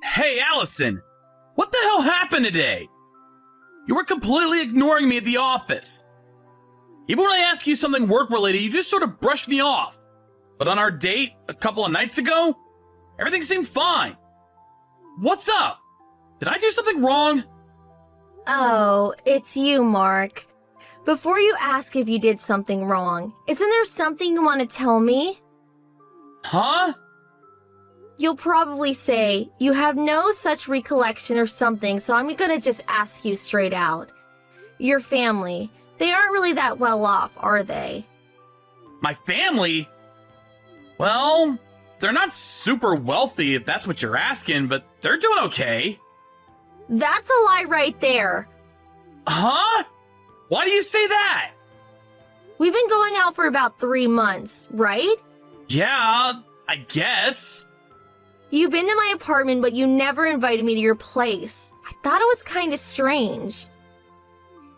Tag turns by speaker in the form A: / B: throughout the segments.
A: Hey, Allison! What the hell happened today? You were completely ignoring me at the office. Even when I ask you something work-related, you just sort of brush me off. But on our date a couple of nights ago, everything seemed fine. What's up? Did I do something wrong?
B: Oh, it's you, Mark. Before you ask if you did something wrong, isn't there something you want to tell me?
A: Huh?
B: You'll probably say, you have no such recollection or something, so I'm gonna just ask you straight out. Your family, they aren't really that well off, are they?
A: My family? Well, they're not super wealthy if that's what you're asking, but they're doing okay.
B: That's a lie right there.
A: Huh? Why do you say that?
B: We've been going out for about 3 months, right?
A: Yeah, I guess.
B: You've been to my apartment, but you never invited me to your place. I thought it was kind of strange.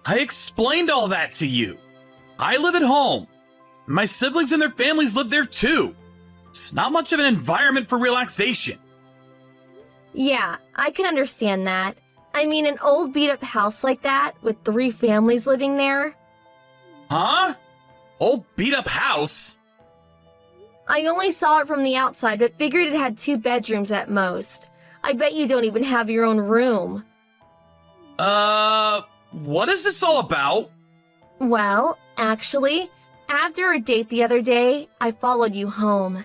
A: I explained all that to you. I live at home. My siblings and their families live there too. It's not much of an environment for relaxation.
B: Yeah, I can understand that. I mean, an old beat-up house like that, with 3 families living there.
A: Huh? Old beat-up house?
B: I only saw it from the outside, but figured it had 2 bedrooms at most. I bet you don't even have your own room.
A: What is this all about?
B: Well, actually, after our date the other day, I followed you home.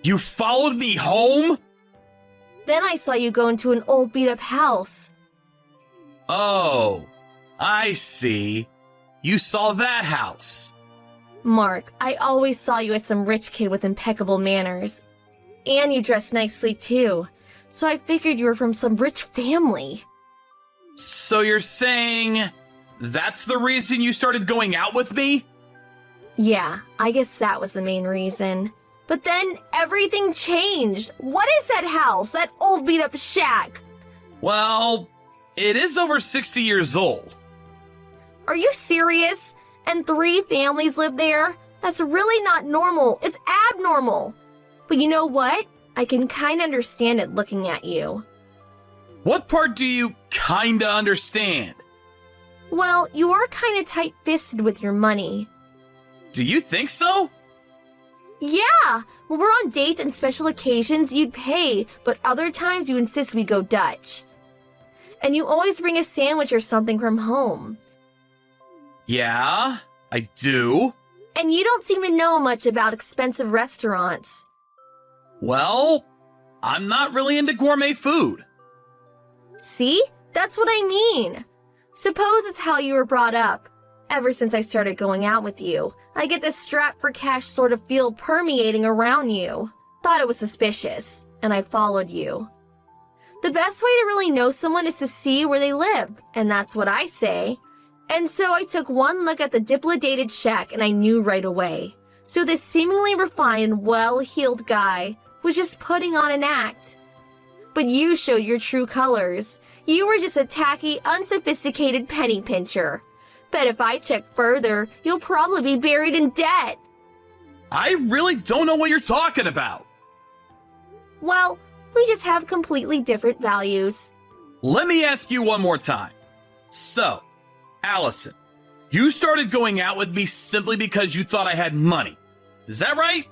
A: You followed me home?
B: Then I saw you go into an old beat-up house.
A: Oh, I see. You saw that house.
B: Mark, I always saw you as some rich kid with impeccable manners. And you dressed nicely too. So I figured you were from some rich family.
A: So you're saying that's the reason you started going out with me?
B: Yeah, I guess that was the main reason. But then everything changed. What is that house? That old beat-up shack?
A: Well, it is over 60 years old.
B: Are you serious? And 3 families live there? That's really not normal. It's abnormal. But you know what? I can kinda understand it looking at you.
A: What part do you kinda understand?
B: Well, you are kinda tight-fisted with your money.
A: Do you think so?
B: Yeah! When we're on dates and special occasions, you'd pay, but other times you insist we go Dutch. And you always bring a sandwich or something from home.
A: Yeah, I do.
B: And you don't seem to know much about expensive restaurants.
A: Well, I'm not really into gourmet food.
B: See? That's what I mean. Suppose it's how you were brought up. Ever since I started going out with you, I get this strap for cash sort of feel permeating around you. Thought it was suspicious, and I followed you. The best way to really know someone is to see where they live, and that's what I say. And so I took one look at the dilapidated shack and I knew right away. So this seemingly refined, well-heeled guy was just putting on an act. But you showed your true colors. You were just a tacky, unsophisticated penny pincher. Bet if I check further, you'll probably be buried in debt.
A: I really don't know what you're talking about.
B: Well, we just have completely different values.
A: Let me ask you one more time. So, Allison, you started going out with me simply because you thought I had money. Is that right?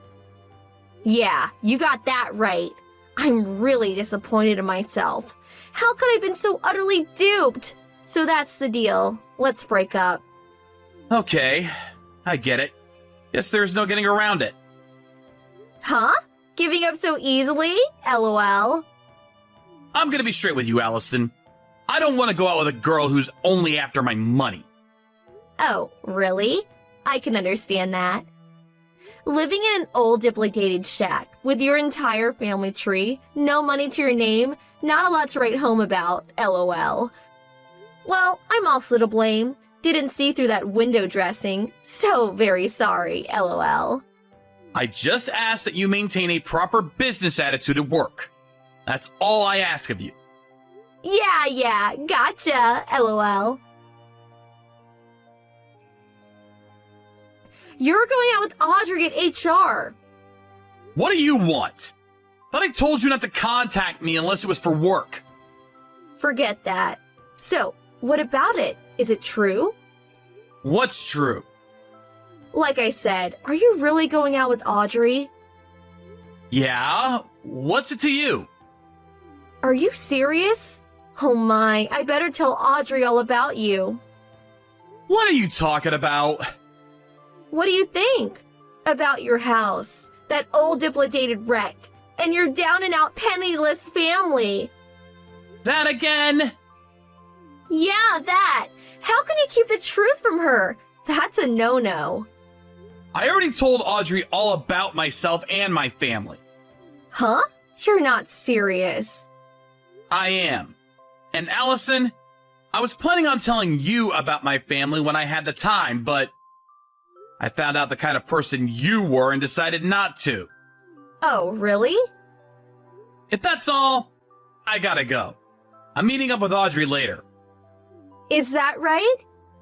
B: Yeah, you got that right. I'm really disappointed in myself. How could I have been so utterly duped? So that's the deal. Let's break up.
A: Okay, I get it. Guess there's no getting around it.
B: Huh? Giving up so easily? LOL.
A: I'm gonna be straight with you, Allison. I don't want to go out with a girl who's only after my money.
B: Oh, really? I can understand that. Living in an old dilapidated shack with your entire family tree, no money to your name, not a lot to write home about, LOL. Well, I'm also to blame. Didn't see through that window dressing. So very sorry, LOL.
A: I just ask that you maintain a proper business attitude at work. That's all I ask of you.
B: Yeah, gotcha, LOL. You're going out with Audrey at HR.
A: What do you want? Thought I told you not to contact me unless it was for work.
B: Forget that. So, what about it? Is it true?
A: What's true?
B: Like I said, are you really going out with Audrey?
A: Yeah? What's it to you?
B: Are you serious? Oh my, I better tell Audrey all about you.
A: What are you talking about?
B: What do you think? About your house, that old dilapidated wreck, and your down and out penniless family.
A: That again?
B: Yeah, that. How can you keep the truth from her? That's a no-no.
A: I already told Audrey all about myself and my family.
B: Huh? You're not serious.
A: I am. And Allison, I was planning on telling you about my family when I had the time, but I found out the kind of person you were and decided not to.
B: Oh, really?
A: If that's all, I gotta go. I'm meeting up with Audrey later.
B: Is that right?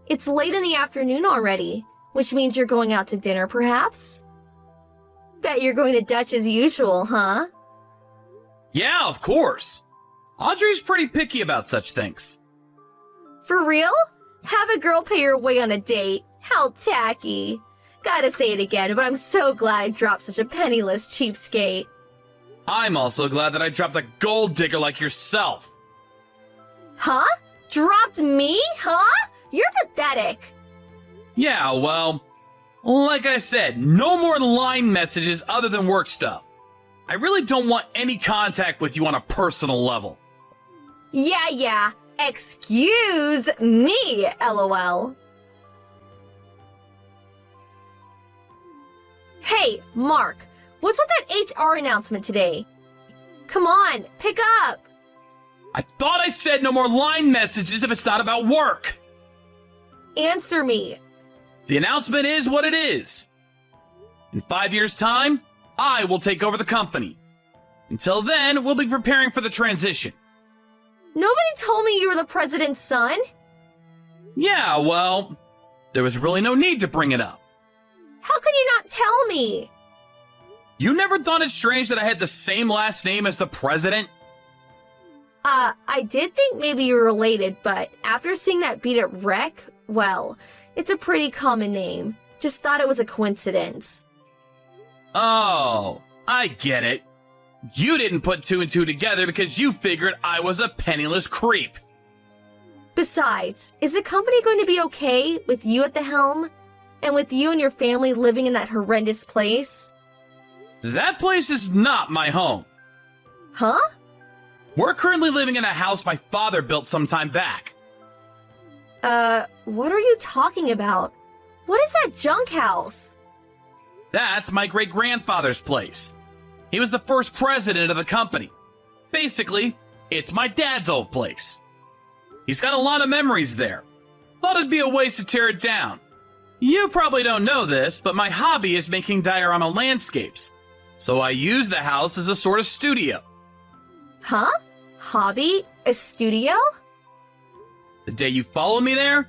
B: It's late in the afternoon already, which means you're going out to dinner, perhaps? Bet you're going to Dutch as usual, huh?
A: Yeah, of course. Audrey's pretty picky about such things.
B: For real? Have a girl pay your way on a date? How tacky. Gotta say it again, but I'm so glad I dropped such a penniless cheapskate.
A: I'm also glad that I dropped a gold digger like yourself.
B: Huh? Dropped me? Huh? You're pathetic.
A: Yeah, well, like I said, no more line messages other than work stuff. I really don't want any contact with you on a personal level.
B: Yeah. Excuse me, LOL. Hey, Mark, what's with that HR announcement today? Come on, pick up.
A: I thought I said no more line messages if it's not about work.
B: Answer me.
A: The announcement is what it is. In 5 years' time, I will take over the company. Until then, we'll be preparing for the transition.
B: Nobody told me you were the president's son.
A: Yeah, well, there was really no need to bring it up.
B: How can you not tell me?
A: You never thought it strange that I had the same last name as the president?
B: I did think maybe you were related, but after seeing that beat up wreck, well, it's a pretty common name. Just thought it was a coincidence.
A: Oh, I get it. You didn't put two and two together because you figured I was a penniless creep.
B: Besides, is the company going to be okay with you at the helm? And with you and your family living in that horrendous place?
A: That place is not my home.
B: Huh?
A: We're currently living in a house my father built some time back.
B: What are you talking about? What is that junk house?
A: That's my great-grandfather's place. He was the first president of the company. Basically, it's my dad's old place. He's got a lot of memories there. Thought it'd be a waste to tear it down. You probably don't know this, but my hobby is making diorama landscapes. So I use the house as a sort of studio.
B: Huh? Hobby? A studio?
A: The day you followed me there,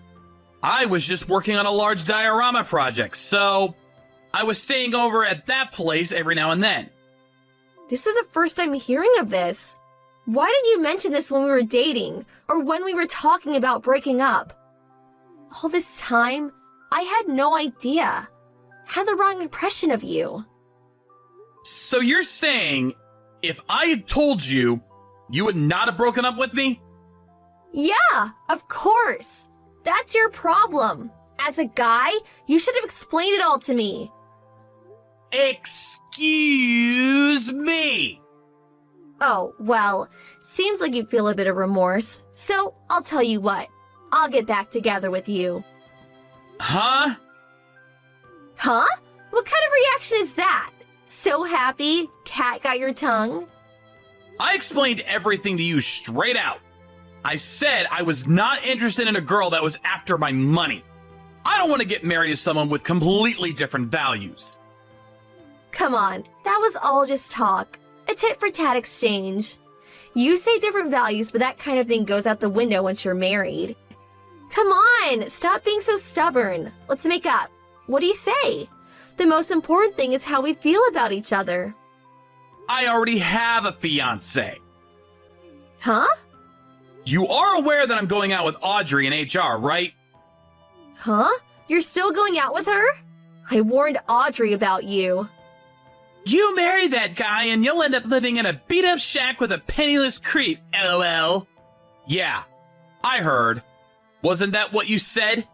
A: I was just working on a large diorama project, so I was staying over at that place every now and then.
B: This is the first I'm hearing of this. Why didn't you mention this when we were dating, or when we were talking about breaking up? All this time, I had no idea. Had the wrong impression of you.
A: So you're saying, if I had told you, you would not have broken up with me?
B: Yeah, of course. That's your problem. As a guy, you should have explained it all to me.
A: Excuse me.
B: Oh, well, seems like you feel a bit of remorse. So, I'll tell you what. I'll get back together with you.
A: Huh?
B: Huh? What kind of reaction is that? So happy, cat got your tongue?
A: I explained everything to you straight out. I said I was not interested in a girl that was after my money. I don't want to get married to someone with completely different values.
B: Come on, that was all just talk. A tit-for-tat exchange. You say different values, but that kind of thing goes out the window once you're married. Come on, stop being so stubborn. Let's make up. What do you say? The most important thing is how we feel about each other.
A: I already have a fiancé.
B: Huh?
A: You are aware that I'm going out with Audrey in HR, right?
B: Huh? You're still going out with her? I warned Audrey about you.
A: You marry that guy and you'll end up living in a beat-up shack with a penniless creep, LOL. Yeah, I heard. Wasn't that what you said?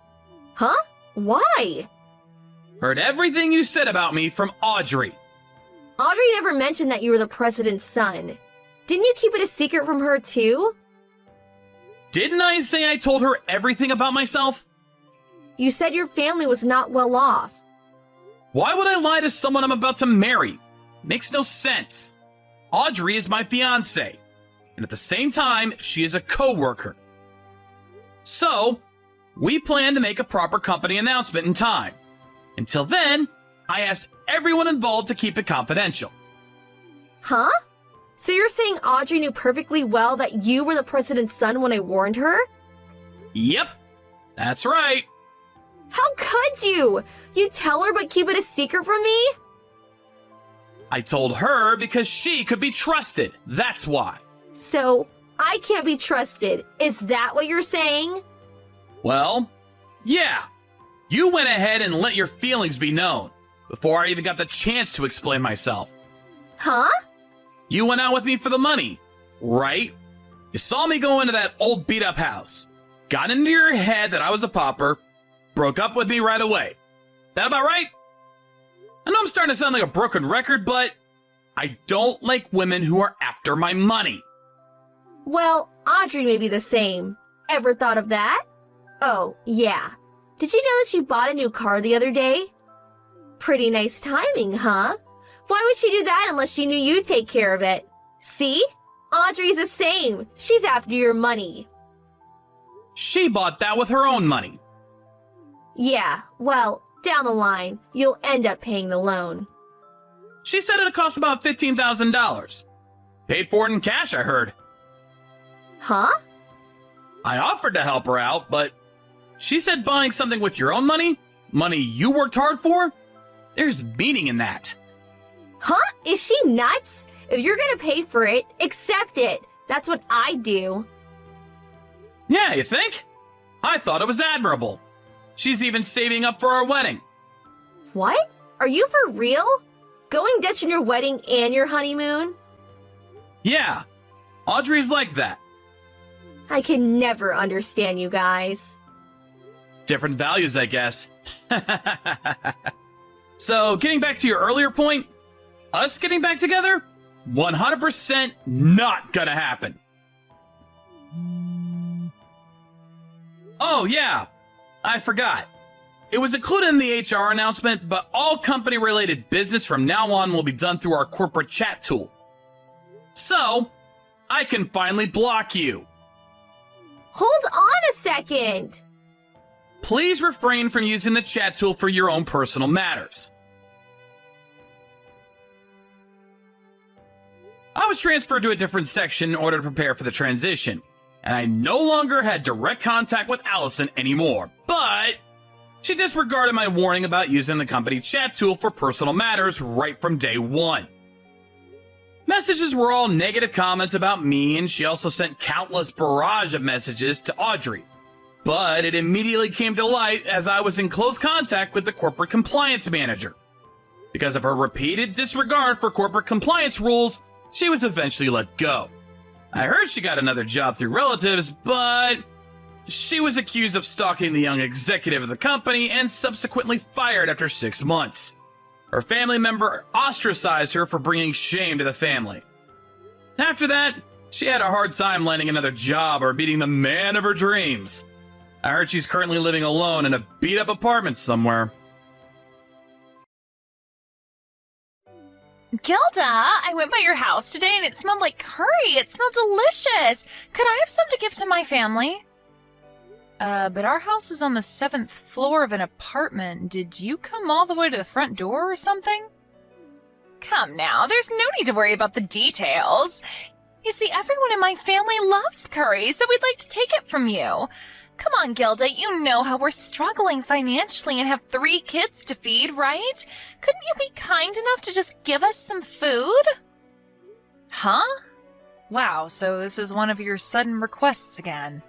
B: Huh? Why?
A: Heard everything you said about me from Audrey.
B: Audrey never mentioned that you were the president's son. Didn't you keep it a secret from her too?
A: Didn't I say I told her everything about myself?
B: You said your family was not well off.
A: Why would I lie to someone I'm about to marry? Makes no sense. Audrey is my fiancée, and at the same time, she is a co-worker. So, we plan to make a proper company announcement in time. Until then, I asked everyone involved to keep it confidential.
B: Huh? So you're saying Audrey knew perfectly well that you were the president's son when I warned her?
A: Yep, that's right.
B: How could you? You tell her but keep it a secret from me?
A: I told her because she could be trusted. That's why.
B: So, I can't be trusted. Is that what you're saying?
A: Well, yeah. You went ahead and let your feelings be known before I even got the chance to explain myself.
B: Huh?
A: You went out with me for the money, right? You saw me go into that old beat-up house, got into your head that I was a pauper, broke up with me right away. That about right? I know I'm starting to sound like a broken record, but I don't like women who are after my money.
B: Well, Audrey may be the same. Ever thought of that? Oh, yeah. Did you know that she bought a new car the other day? Pretty nice timing, huh? Why would she do that unless she knew you'd take care of it? See? Audrey's the same. She's after your money.
A: She bought that with her own money.
B: Yeah, well, down the line, you'll end up paying the loan.
A: She said it'd cost about $15,000. Paid for it in cash, I heard.
B: Huh?
A: I offered to help her out, but she said buying something with your own money, money you worked hard for, there's meaning in that.
B: Huh? Is she nuts? If you're gonna pay for it, accept it. That's what I do.
A: Yeah, you think? I thought it was admirable. She's even saving up for our wedding.
B: What? Are you for real? Going Dutch on your wedding and your honeymoon?
A: Yeah, Audrey's like that.
B: I can never understand you guys.
A: Different values, I guess. So, getting back to your earlier point, us getting back together? 100% not gonna happen. Oh, yeah, I forgot. It was included in the HR announcement, but all company-related business from now on will be done through our corporate chat tool. So, I can finally block you.
B: Hold on a second.
A: Please refrain from using the chat tool for your own personal matters. I was transferred to a different section in order to prepare for the transition, and I no longer had direct contact with Allison anymore, but she disregarded my warning about using the company chat tool for personal matters right from day one. Messages were all negative comments about me, and she also sent countless barrage of messages to Audrey. But it immediately came to light as I was in close contact with the corporate compliance manager. Because of her repeated disregard for corporate compliance rules, she was eventually let go. I heard she got another job through relatives, but she was accused of stalking the young executive of the company and subsequently fired after 6 months. Her family member ostracized her for bringing shame to the family. After that, she had a hard time landing another job or meeting the man of her dreams. I heard she's currently living alone in a beat-up apartment somewhere.
C: Gilda, I went by your house today and it smelled like curry. It smelled delicious. Could I have some to give to my family? But our house is on the 7th floor of an apartment. Did you come all the way to the front door or something? Come now, there's no need to worry about the details. You see, everyone in my family loves curry, so we'd like to take it from you. Come on, Gilda, you know how we're struggling financially and have 3 kids to feed, right? Couldn't you be kind enough to just give us some food? Huh? Wow, so this is one of your sudden requests again.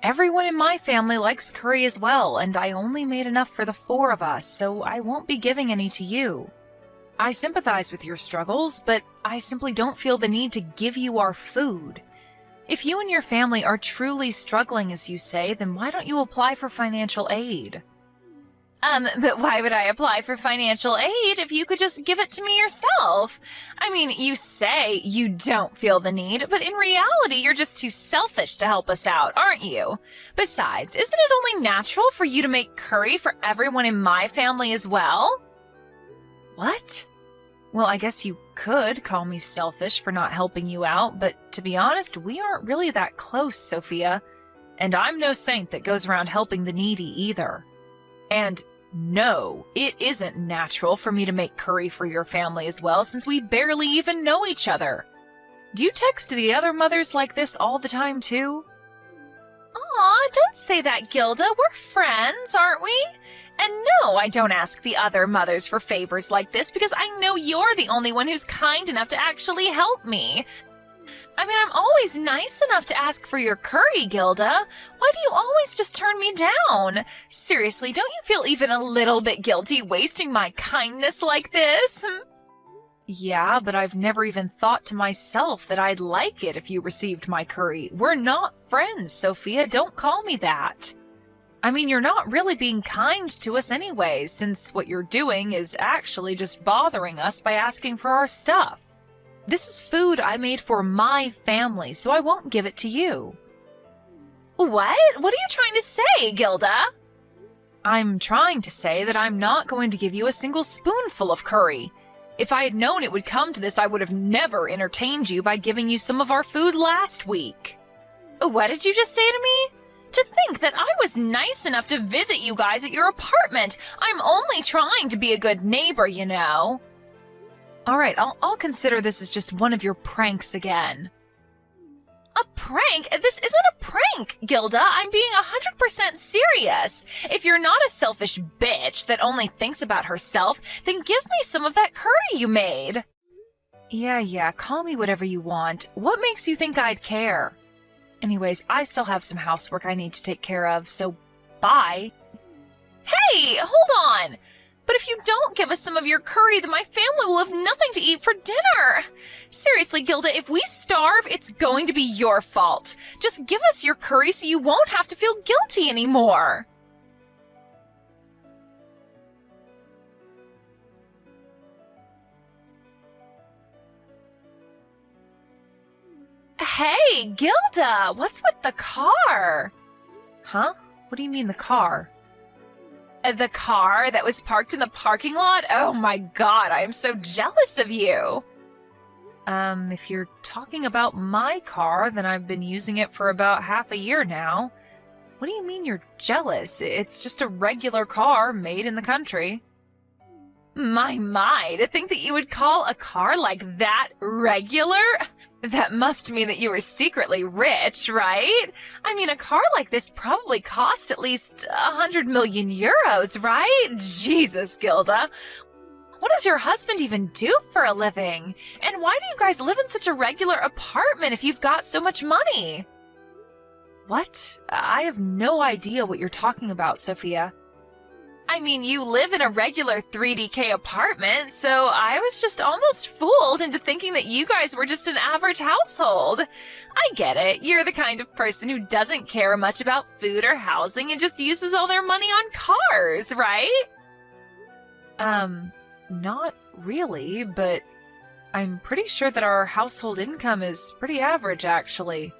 C: Everyone in my family likes curry as well, and I only made enough for the 4 of us, so I won't be giving any to you. I sympathize with your struggles, but I simply don't feel the need to give you our food. If you and your family are truly struggling, as you say, then why don't you apply for financial aid? But why would I apply for financial aid if you could just give it to me yourself? I mean, you say you don't feel the need, but in reality, you're just too selfish to help us out, aren't you? Besides, isn't it only natural for you to make curry for everyone in my family as well? What? Well, I guess you could call me selfish for not helping you out, but to be honest, we aren't really that close, Sophia. And I'm no saint that goes around helping the needy either. And no, it isn't natural for me to make curry for your family as well, since we barely even know each other. Do you text the other mothers like this all the time, too? Aw, don't say that, Gilda. We're friends, aren't we? And no, I don't ask the other mothers for favors like this because I know you're the only one who's kind enough to actually help me. I mean, I'm always nice enough to ask for your curry, Gilda. Why do you always just turn me down? Seriously, don't you feel even a little bit guilty wasting my kindness like this? Yeah, but I've never even thought to myself that I'd like it if you received my curry. We're not friends, Sophia. Don't call me that. I mean, you're not really being kind to us anyway, since what you're doing is actually just bothering us by asking for our stuff. This is food I made for my family, so I won't give it to you. What? What are you trying to say, Gilda? I'm trying to say that I'm not going to give you a single spoonful of curry. If I had known it would come to this, I would have never entertained you by giving you some of our food last week. What did you just say to me? To think that I was nice enough to visit you guys at your apartment. I'm only trying to be a good neighbor, you know. All right, I'll consider this as just one of your pranks again. A prank? This isn't a prank, Gilda. I'm being 100% serious. If you're not a selfish bitch that only thinks about herself, then give me some of that curry you made. Yeah, call me whatever you want. What makes you think I'd care? Anyways, I still have some housework I need to take care of, so bye. Hey, hold on! But if you don't give us some of your curry, then my family will have nothing to eat for dinner. Seriously, Gilda, if we starve, it's going to be your fault. Just give us your curry so you won't have to feel guilty anymore. Hey, Gilda, what's with the car? Huh? What do you mean the car? The car that was parked in the parking lot? Oh my god, I am so jealous of you. If you're talking about my car, then I've been using it for about half a year now. What do you mean you're jealous? It's just a regular car made in the country. My, to think that you would call a car like that regular? That must mean that you were secretly rich, right? I mean, a car like this probably cost at least 100 million euros, right? Jesus, Gilda. What does your husband even do for a living? And why do you guys live in such a regular apartment if you've got so much money? What? I have no idea what you're talking about, Sophia. I mean, you live in a regular 3DK apartment, so I was just almost fooled into thinking that you guys were just an average household. I get it. You're the kind of person who doesn't care much about food or housing and just uses all their money on cars, right? Not really, but I'm pretty sure that our household income is pretty average, actually.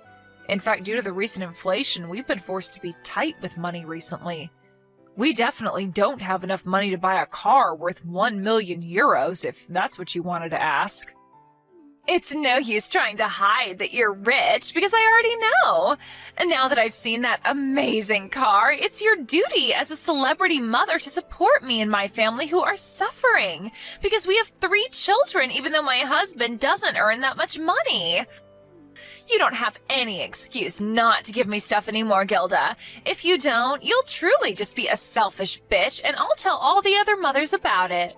C: In fact, due to the recent inflation, we've been forced to be tight with money recently. We definitely don't have enough money to buy a car worth 1 million euros, if that's what you wanted to ask. It's no use trying to hide that you're rich, because I already know. And now that I've seen that amazing car, it's your duty as a celebrity mother to support me and my family who are suffering, because we have 3 children, even though my husband doesn't earn that much money. You don't have any excuse not to give me stuff anymore, Gilda. If you don't, you'll truly just be a selfish bitch, and I'll tell all the other mothers about it.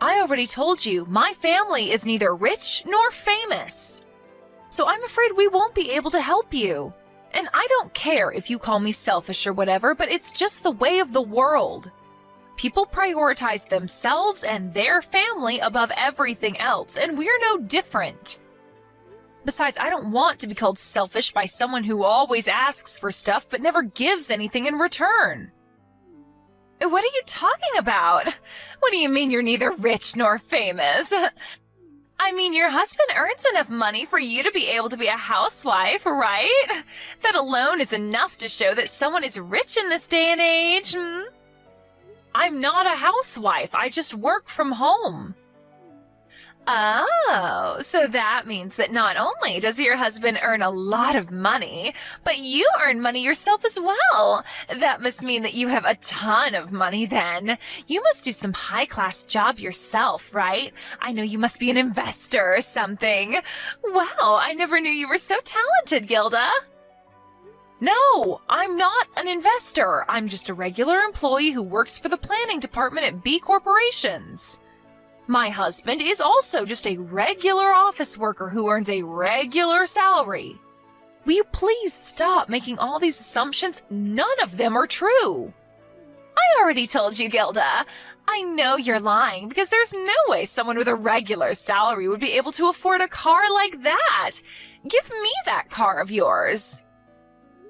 C: I already told you, my family is neither rich nor famous. So I'm afraid we won't be able to help you. And I don't care if you call me selfish or whatever, but it's just the way of the world. People prioritize themselves and their family above everything else, and we're no different. Besides, I don't want to be called selfish by someone who always asks for stuff but never gives anything in return. What are you talking about? What do you mean you're neither rich nor famous? I mean, your husband earns enough money for you to be able to be a housewife, right? That alone is enough to show that someone is rich in this day and age. I'm not a housewife. I just work from home. Oh, so that means that not only does your husband earn a lot of money, but you earn money yourself as well. That must mean that you have a ton of money then. You must do some high-class job yourself, right? I know you must be an investor or something. Wow, I never knew you were so talented, Gilda. No, I'm not an investor. I'm just a regular employee who works for the planning department at B Corporations. My husband is also just a regular office worker who earns a regular salary. Will you please stop making all these assumptions? None of them are true. I already told you, Gilda. I know you're lying because there's no way someone with a regular salary would be able to afford a car like that. Give me that car of yours.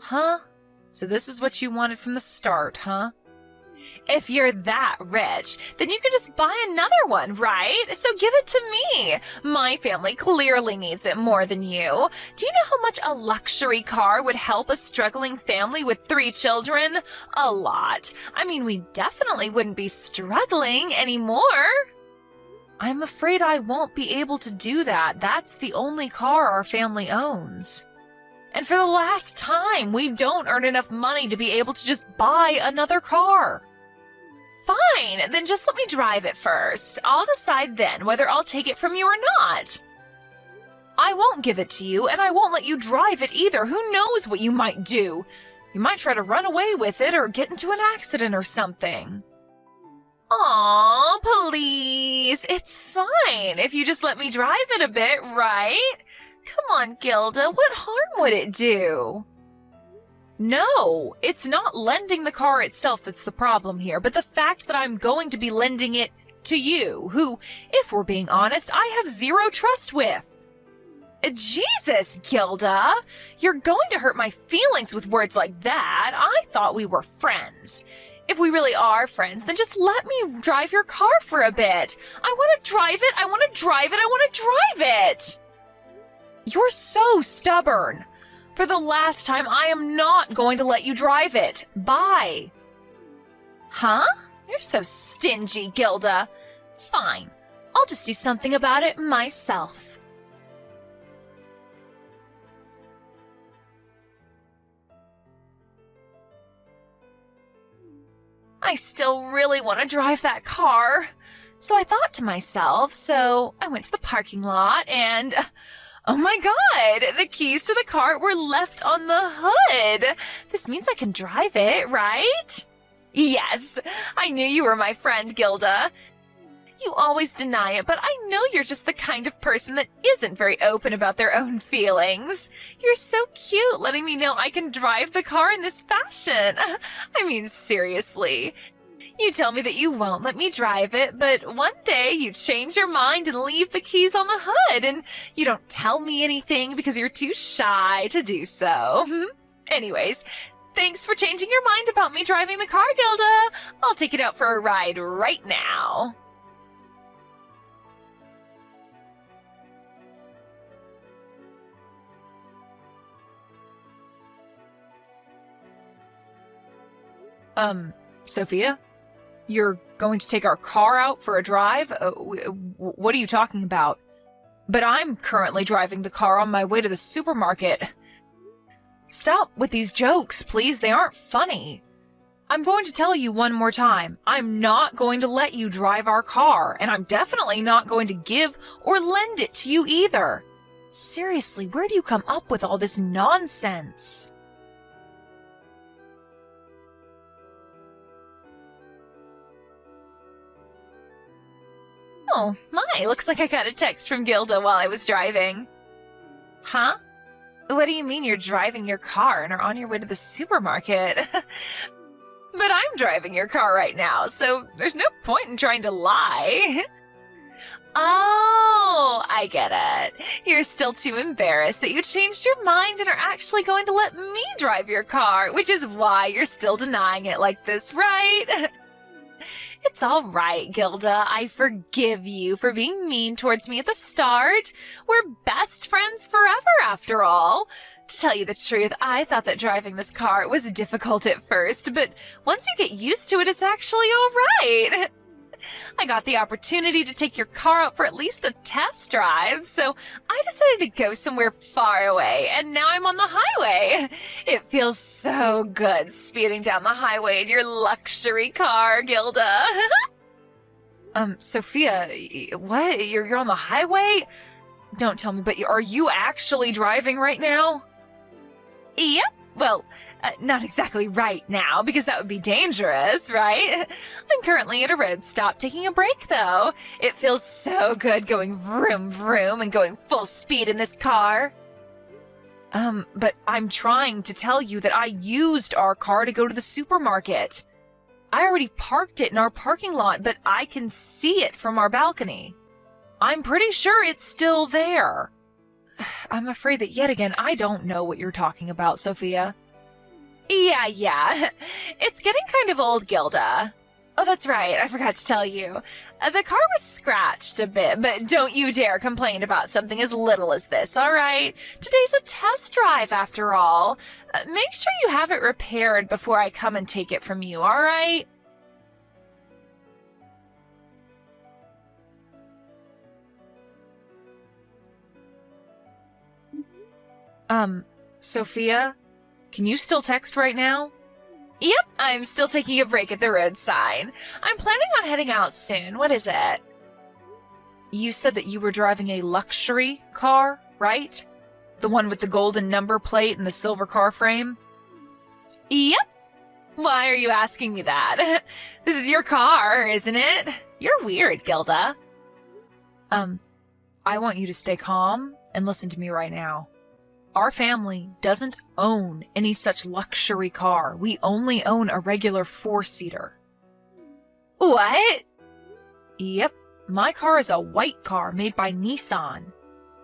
C: Huh? So this is what you wanted from the start, huh? If you're that rich, then you can just buy another one, right? So give it to me. My family clearly needs it more than you. Do you know how much a luxury car would help a struggling family with 3 children? A lot. I mean, we definitely wouldn't be struggling anymore. I'm afraid I won't be able to do that. That's the only car our family owns. And for the last time, we don't earn enough money to be able to just buy another car. Fine, then just let me drive it first. I'll decide then whether I'll take it from you or not. I won't give it to you, and I won't let you drive it either. Who knows what you might do? You might try to run away with it or get into an accident or something. Aw, please. It's fine if you just let me drive it a bit, right? Come on, Gilda, what harm would it do? No, it's not lending the car itself that's the problem here, but the fact that I'm going to be lending it to you, who, if we're being honest, I have zero trust with. Jesus, Gilda, you're going to hurt my feelings with words like that. I thought we were friends. If we really are friends, then just let me drive your car for a bit. I want to drive it, I want to drive it, I want to drive it. You're so stubborn. For the last time, I am not going to let you drive it. Bye. Huh? You're so stingy, Gilda. Fine. I'll just do something about it myself. I still really want to drive that car. So I thought to myself, so I went to the parking lot and... Oh my god, the keys to the car were left on the hood. This means I can drive it, right? Yes, I knew you were my friend, Gilda. You always deny it, but I know you're just the kind of person that isn't very open about their own feelings. You're so cute letting me know I can drive the car in this fashion. I mean, seriously. You tell me that you won't let me drive it, but one day you change your mind and leave the keys on the hood, and you don't tell me anything because you're too shy to do so. Anyways, thanks for changing your mind about me driving the car, Gilda. I'll take it out for a ride right now. Sophia? You're going to take our car out for a drive? What are you talking about? But I'm currently driving the car on my way to the supermarket. Stop with these jokes, please. They aren't funny. I'm going to tell you one more time. I'm not going to let you drive our car, and I'm definitely not going to give or lend it to you either. Seriously, where do you come up with all this nonsense? Oh, my, looks like I got a text from Gilda while I was driving. Huh? What do you mean you're driving your car and are on your way to the supermarket? But I'm driving your car right now, so there's no point in trying to lie. Oh, I get it. You're still too embarrassed that you changed your mind and are actually going to let me drive your car, which is why you're still denying it like this, right? It's all right, Gilda. I forgive you for being mean towards me at the start. We're best friends forever, after all. To tell you the truth, I thought that driving this car was difficult at first, but once you get used to it, it's actually all right. I got the opportunity to take your car out for at least a test drive, so I decided to go somewhere far away, and now I'm on the highway. It feels so good speeding down the highway in your luxury car, Gilda. Sophia, what? You're on the highway? Don't tell me, but are you actually driving right now? Yep. Well, not exactly right now, because that would be dangerous, right? I'm currently at a road stop taking a break, though. It feels so good going vroom vroom and going full speed in this car. But I'm trying to tell you that I used our car to go to the supermarket. I already parked it in our parking lot, but I can see it from our balcony. I'm pretty sure it's still there. I'm afraid that yet again, I don't know what you're talking about, Sophia. Yeah. It's getting kind of old, Gilda. Oh, that's right. I forgot to tell you. The car was scratched a bit, but don't you dare complain about something as little as this, all right? Today's a test drive, after all. Make sure you have it repaired before I come and take it from you, all right? Sophia, can you still text right now? Yep, I'm still taking a break at the road sign. I'm planning on heading out soon. What is it? You said that you were driving a luxury car, right? The one with the golden number plate and the silver car frame? Yep. Why are you asking me that? This is your car, isn't it? You're weird, Gilda. I want you to stay calm and listen to me right now. Our family doesn't own any such luxury car. We only own a regular 4-seater. What? Yep, my car is a white car made by Nissan.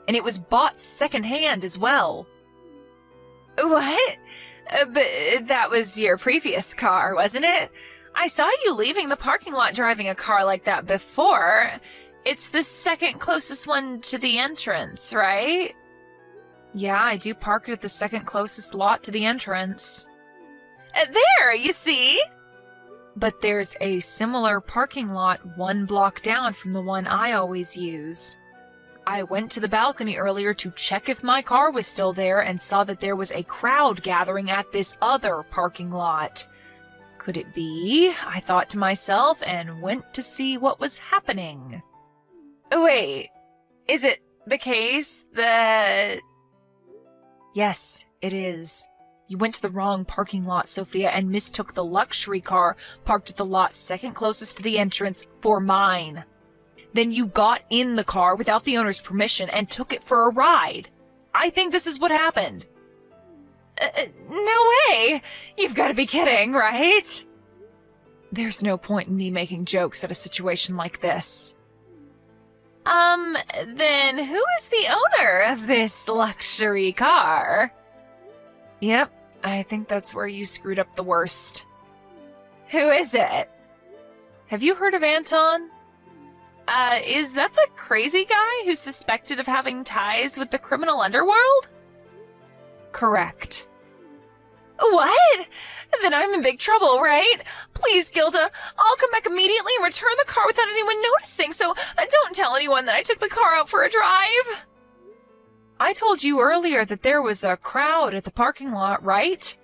C: And it was bought secondhand as well. What? But that was your previous car, wasn't it? I saw you leaving the parking lot driving a car like that before. It's the second closest one to the entrance, right? Yeah, I do park it at the second closest lot to the entrance. There, you see? But there's a similar parking lot 1 block down from the one I always use. I went to the balcony earlier to check if my car was still there and saw that there was a crowd gathering at this other parking lot. Could it be? I thought to myself and went to see what was happening. Wait, is it the case that... Yes, it is. You went to the wrong parking lot, Sophia, and mistook the luxury car parked at the lot second closest to the entrance for mine. Then you got in the car without the owner's permission and took it for a ride. I think this is what happened. No way! You've got to be kidding, right? There's no point in me making jokes at a situation like this. Then who is the owner of this luxury car? Yep, I think that's where you screwed up the worst. Who is it? Have you heard of Anton? Is that the crazy guy who's suspected of having ties with the criminal underworld? Correct. What? Then I'm in big trouble, right? Please, Gilda, I'll come back immediately and return the car without anyone noticing, so don't tell anyone that I took the car out for a drive. I told you earlier that there was a crowd at the parking lot, right?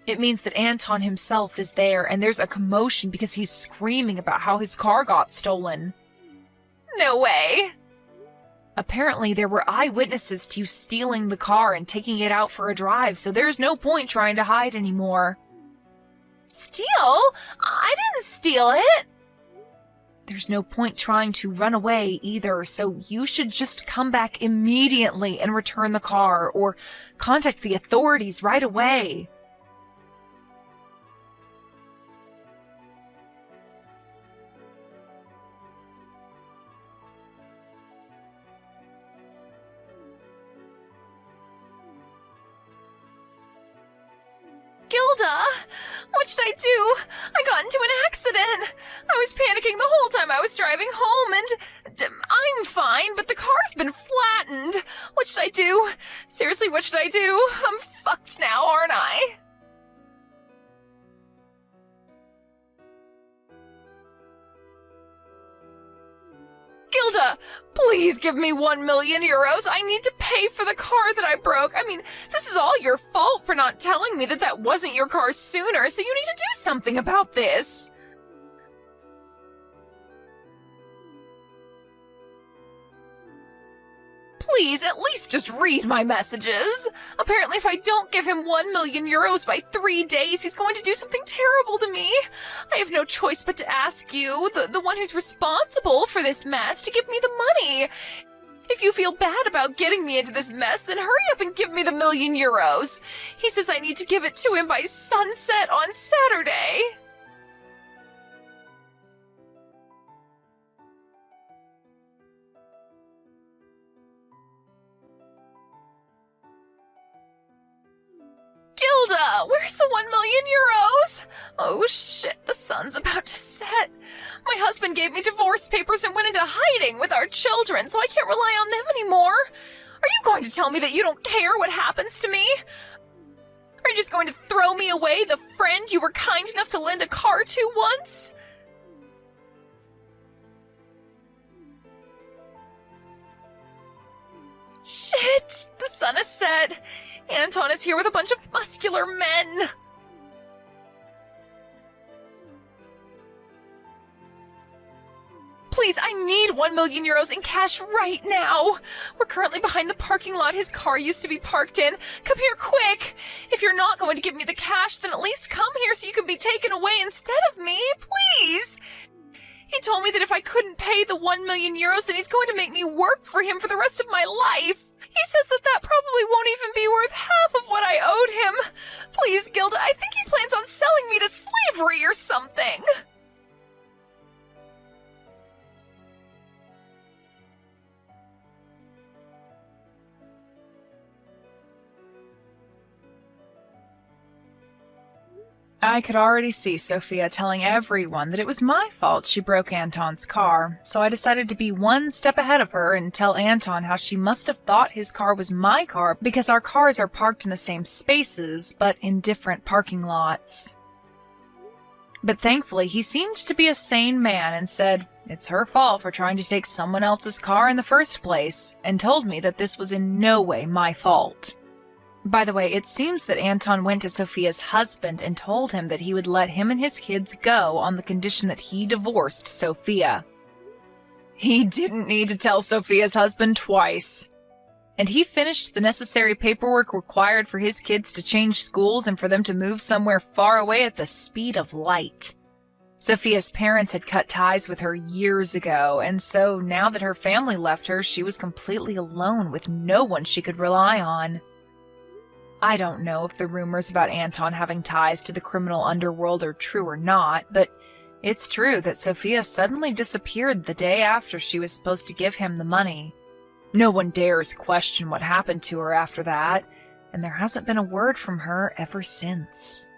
C: It means that Anton himself is there, and there's a commotion because he's screaming about how his car got stolen. No way. Apparently, there were eyewitnesses to you stealing the car and taking it out for a drive, so there's no point trying to hide anymore. Steal? I didn't steal it. there's no point trying to run away either, so you should just come back immediately and return the car, or contact the authorities right away.
B: Gilda! What should I do? I got into an accident! I was panicking the whole time I was driving home, and I'm fine, but the car's been flattened. What should I do? Seriously, what should I do? I'm fucked now, aren't I? Gilda, please give me 1 million euros. I need to pay for the car that I broke. I mean, this is all your fault for not telling me that that wasn't your car sooner, so you need to do something about this. Please, at least just read my messages. Apparently, if I don't give him 1 million euros by 3 days, he's going to do something terrible to me. I have no choice but to ask you, the one who's responsible for this mess, to give me the money. If you feel bad about getting me into this mess, then hurry up and give me the 1 million euros. He says I need to give it to him by sunset on Saturday. Gilda, where's the 1 million euros? Oh shit, the sun's about to set. My husband gave me divorce papers and went into hiding with our children, so I can't rely on them anymore. Are you going to tell me that you don't care what happens to me? Are you just going to throw me away, the friend you were kind enough to lend a car to once? Shit, the sun has set. Anton is here with a bunch of muscular men. Please, I need 1 million euros in cash right now. We're currently behind the parking lot his car used to be parked in. Come here quick. If you're not going to give me the cash, then at least come here so you can be taken away instead of me, please. He told me that if I couldn't pay the 1 million euros, then he's going to make me work for him for the rest of my life. He says that that probably won't even be worth half of what I owed him. Please, Gilda, I think he plans on selling me to slavery or something.
C: I could already see Sophia telling everyone that it was my fault she broke Anton's car, so I decided to be one step ahead of her and tell Anton how she must have thought his car was my car because our cars are parked in the same spaces, but in different parking lots. But thankfully, he seemed to be a sane man and said it's her fault for trying to take someone else's car in the first place, and told me that this was in no way my fault. By the way, it seems that Anton went to Sophia's husband and told him that he would let him and his kids go on the condition that he divorced Sophia. He didn't need to tell Sophia's husband twice. And he finished the necessary paperwork required for his kids to change schools and for them to move somewhere far away at the speed of light. Sophia's parents had cut ties with her years ago, and so now that her family left her, she was completely alone with no one she could rely on. I don't know if the rumors about Anton having ties to the criminal underworld are true or not, but it's true that Sophia suddenly disappeared the day after she was supposed to give him the money. No one dares question what happened to her after that, and there hasn't been a word from her ever since.